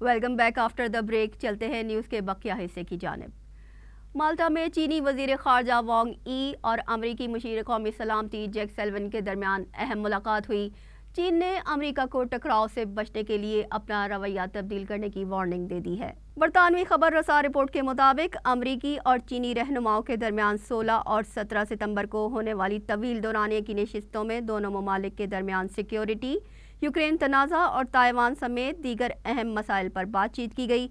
Welcome back after the break. چلتے ہیں news کے بقیہ حصے کی جانب. مالٹا میں چینی وزیر خارجہ وانگ ای اور امریکی مشیر قومی سلامتی جیک سلون کے درمیان اہم ملاقات ہوئی. چین نے امریکہ کو ٹکراؤ سے بچنے کے لیے اپنا رویہ تبدیل کرنے کی وارننگ دے دی ہے. برطانوی خبر رساں رپورٹ کے مطابق امریکی اور چینی رہنماؤں کے درمیان 16 اور 17 ستمبر کو ہونے والی طویل دورانیے کی نشستوں میں دونوں ممالک کے درمیان سیکیورٹی، یوکرین تنازع اور تائیوان سمیت دیگر اہم مسائل پر بات چیت کی گئی.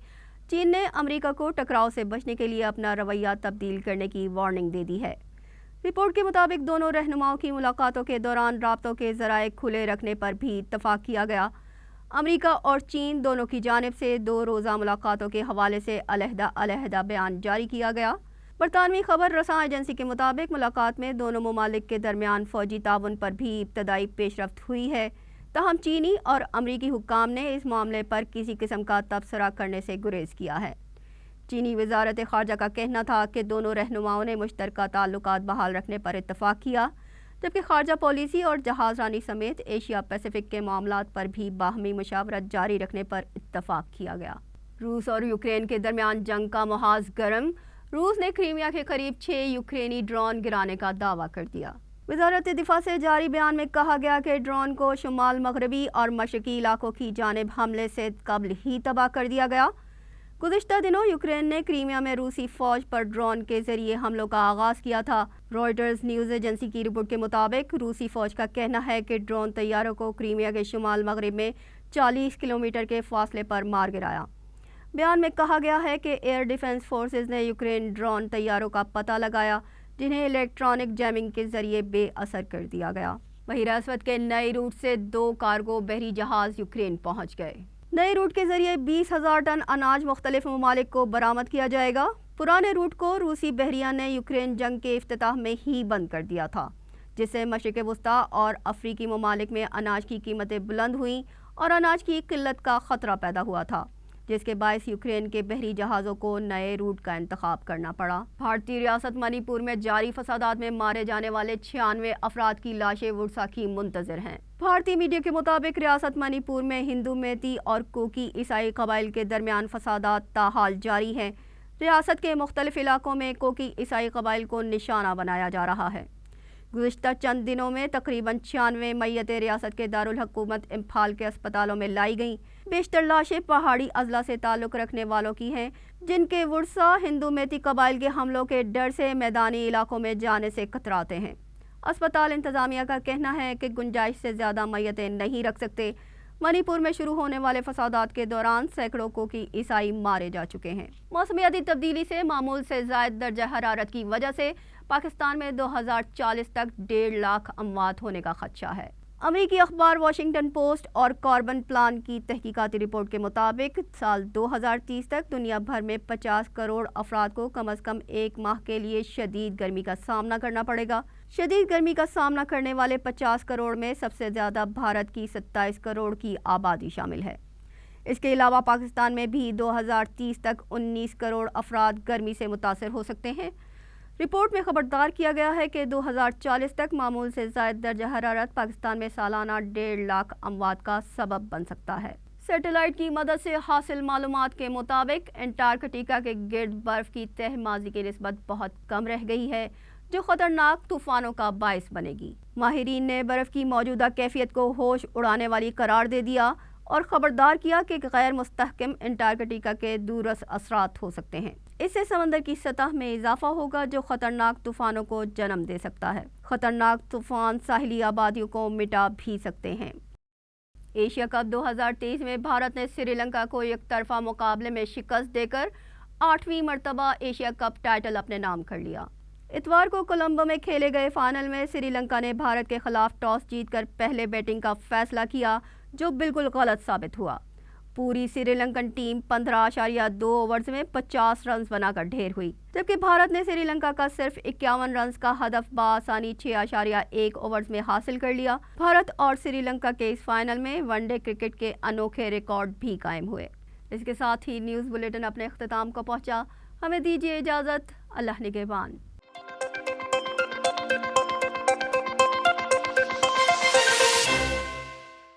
چین نے امریکہ کو ٹکراؤ سے بچنے کے لیے اپنا رویہ تبدیل کرنے کی وارننگ دے دی ہے. رپورٹ کے مطابق دونوں رہنماؤں کی ملاقاتوں کے دوران رابطوں کے ذرائع کھلے رکھنے پر بھی اتفاق کیا گیا. امریکہ اور چین دونوں کی جانب سے 2 روزہ ملاقاتوں کے حوالے سے علیحدہ بیان جاری کیا گیا. برطانوی خبر رساں ایجنسی کے مطابق ملاقات میں دونوں ممالک کے درمیان فوجی تعاون پر بھی ابتدائی پیش رفت ہوئی ہے. تاہم چینی اور امریکی حکام نے اس معاملے پر کسی قسم کا تبصرہ کرنے سے گریز کیا ہے. چینی وزارت خارجہ کا کہنا تھا کہ دونوں رہنماؤں نے مشترکہ تعلقات بحال رکھنے پر اتفاق کیا، جبکہ خارجہ پالیسی اور جہاز رانی سمیت ایشیا پیسیفک کے معاملات پر بھی باہمی مشاورت جاری رکھنے پر اتفاق کیا گیا. روس اور یوکرین کے درمیان جنگ کا محاذ گرم. روس نے کریمیا کے قریب 6 یوکرینی ڈرون گرانے کا دعویٰ کر دیا. وزارت دفاع سے جاری بیان میں کہا گیا کہ ڈرون کو شمال مغربی اور مشرقی علاقوں کی جانب حملے سے قبل ہی تباہ کر دیا گیا. گزشتہ دنوں یوکرین نے کریمیا میں روسی فوج پر ڈرون کے ذریعے حملوں کا آغاز کیا تھا. رائٹرز نیوز ایجنسی کی رپورٹ کے مطابق روسی فوج کا کہنا ہے کہ ڈرون طیاروں کو کریمیا کے شمال مغرب میں 40 کلومیٹر کے فاصلے پر مار گرایا. بیان میں کہا گیا ہے کہ ایئر ڈیفنس فورسز نے یوکرین ڈرون طیاروں کا پتہ لگایا جنہیں الیکٹرانک جیمنگ کے ذریعے بے اثر کر دیا گیا. بحیرہ اسود کے نئے روٹ سے 2 کارگو بحری جہاز یوکرین پہنچ گئے. نئے روٹ کے ذریعے 20,000 ٹن اناج مختلف ممالک کو برآمد کیا جائے گا. پرانے روٹ کو روسی بحریہ نے یوکرین جنگ کے افتتاح میں ہی بند کر دیا تھا، جس سے مشرق وسطیٰ اور افریقی ممالک میں اناج کی قیمتیں بلند ہوئیں اور اناج کی قلت کا خطرہ پیدا ہوا تھا، جس کے باعث یوکرین کے بحری جہازوں کو نئے روٹ کا انتخاب کرنا پڑا. بھارتی ریاست منی پور میں جاری فسادات میں مارے جانے والے 96 افراد کی لاشیں ورثا کی منتظر ہیں. بھارتی میڈیا کے مطابق ریاست منی پور میں ہندو، میتی اور کوکی عیسائی قبائل کے درمیان فسادات تاحال جاری ہیں. ریاست کے مختلف علاقوں میں کوکی عیسائی قبائل کو نشانہ بنایا جا رہا ہے. گزشتہ چند دنوں میں تقریباً 96 میتیں ریاست کے دارالحکومت امپھال کے اسپتالوں میں لائی گئیں. بیشتر لاشیں پہاڑی اضلاع سے تعلق رکھنے والوں کی ہیں، جن کے ورثاء ہندو میتی قبائل کے حملوں کے ڈر سے میدانی علاقوں میں جانے سے کتراتے ہیں. اسپتال انتظامیہ کا کہنا ہے کہ گنجائش سے زیادہ میتیں نہیں رکھ سکتے. منی پور میں شروع ہونے والے فسادات کے دوران سینکڑوں کوکی عیسائی مارے جا چکے ہیں. موسمیاتی تبدیلی سے معمول سے زائد درجہ حرارت کی وجہ سے پاکستان میں 2040 تک 1.5 لاکھ اموات ہونے کا خدشہ ہے. امریکی اخبار واشنگٹن پوسٹ اور کاربن پلان کی تحقیقاتی رپورٹ کے مطابق سال 2030 تک دنیا بھر میں 50 کروڑ افراد کو کم از کم 1 ماہ کے لیے شدید گرمی کا سامنا کرنا پڑے گا. شدید گرمی کا سامنا کرنے والے 50 کروڑ میں سب سے زیادہ بھارت کی 27 کروڑ کی آبادی شامل ہے. اس کے علاوہ پاکستان میں بھی 2030 تک 19 کروڑ افراد گرمی سے متاثر ہو سکتے ہیں. رپورٹ میں خبردار کیا گیا ہے کہ 2040 تک معمول سے زائد درجہ حرارت پاکستان میں سالانہ 1.5 لاکھ اموات کا سبب بن سکتا ہے. سیٹلائٹ کی مدد سے حاصل معلومات کے مطابق انٹارکٹیکا کے گرد برف کی تہ ماضی کی نسبت بہت کم رہ گئی ہے، جو خطرناک طوفانوں کا باعث بنے گی. ماہرین نے برف کی موجودہ کیفیت کو ہوش اڑانے والی قرار دے دیا اور خبردار کیا کہ غیر مستحکم انٹارکٹیکا کے دورس اثرات ہو سکتے ہیں. اس سے سمندر کی سطح میں اضافہ ہوگا جو خطرناک طوفانوں کو جنم دے سکتا ہے. خطرناک طوفان ساحلی آبادیوں کو مٹا بھی سکتے ہیں. ایشیا کپ 2023 میں بھارت نے سری لنکا کو یک طرفہ مقابلے میں شکست دے کر 8ویں مرتبہ ایشیا کپ ٹائٹل اپنے نام کر لیا. اتوار کو کولمبو میں کھیلے گئے فائنل میں سری لنکا نے بھارت کے خلاف ٹاس جیت کر پہلے بیٹنگ کا فیصلہ کیا، جو بالکل غلط ثابت ہوا. پوری سری لنکن ٹیم 15.2 اوورز میں 50 رنز بنا کر ڈھیر ہوئی، جبکہ بھارت نے سری لنکا کا صرف 51 رنز کا ہدف بآسانی 6.1 اوورز میں حاصل کر لیا. بھارت اور سری لنکا کے اس فائنل میں ون ڈے کرکٹ کے انوکھے ریکارڈ بھی قائم ہوئے. اس کے ساتھ ہی نیوز بلیٹن اپنے اختتام کو پہنچا. ہمیں دیجیے اجازت. اللہ نگہبان.